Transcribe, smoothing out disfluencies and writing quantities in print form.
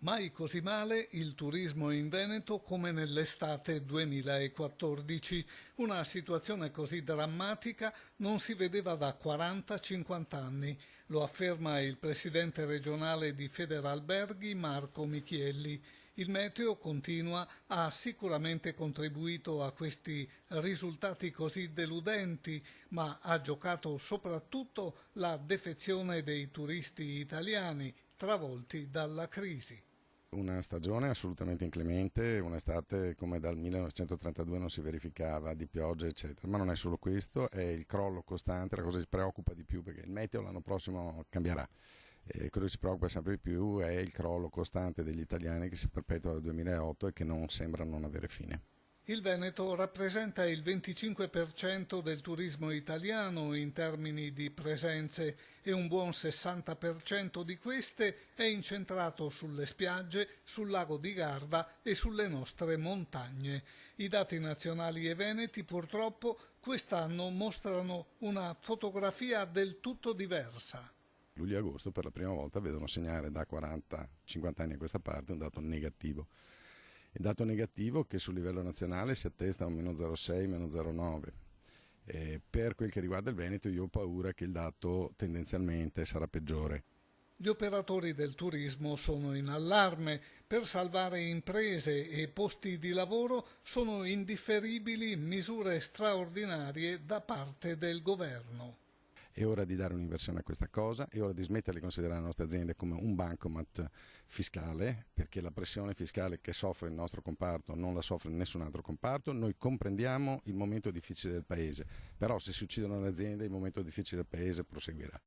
Mai così male il turismo in Veneto come nell'estate 2014. Una situazione così drammatica non si vedeva da 40-50 anni. Lo afferma il presidente regionale di Federalberghi Marco Michielli. Il meteo, continua, ha sicuramente contribuito a questi risultati così deludenti, ma ha giocato soprattutto la defezione dei turisti italiani, travolti dalla crisi. Una stagione assolutamente inclemente, un'estate come dal 1932 non si verificava, di piogge eccetera, ma non è solo questo, è il crollo costante, la cosa che ci preoccupa di più perché il meteo l'anno prossimo cambierà. E quello che ci preoccupa sempre di più è il crollo costante degli italiani che si perpetua dal 2008 e che non sembra non avere fine. Il Veneto rappresenta il 25% del turismo italiano in termini di presenze e un buon 60% di queste è incentrato sulle spiagge, sul lago di Garda e sulle nostre montagne. I dati nazionali e veneti purtroppo quest'anno mostrano una fotografia del tutto diversa. Luglio e agosto per la prima volta vedono segnare da 40-50 anni a questa parte un dato negativo. Il dato negativo che sul livello nazionale si attesta a un meno 0,6, meno 0,9. Per quel che riguarda il Veneto io ho paura che il dato tendenzialmente sarà peggiore. Gli operatori del turismo sono in allarme. Per salvare imprese e posti di lavoro sono indifferibili misure straordinarie da parte del governo. È ora di dare un'inversione a questa cosa, è ora di smettere di considerare le nostre aziende come un bancomat fiscale, perché la pressione fiscale che soffre il nostro comparto non la soffre nessun altro comparto. Noi comprendiamo il momento difficile del Paese, però se si uccidono le aziende il momento difficile del Paese proseguirà.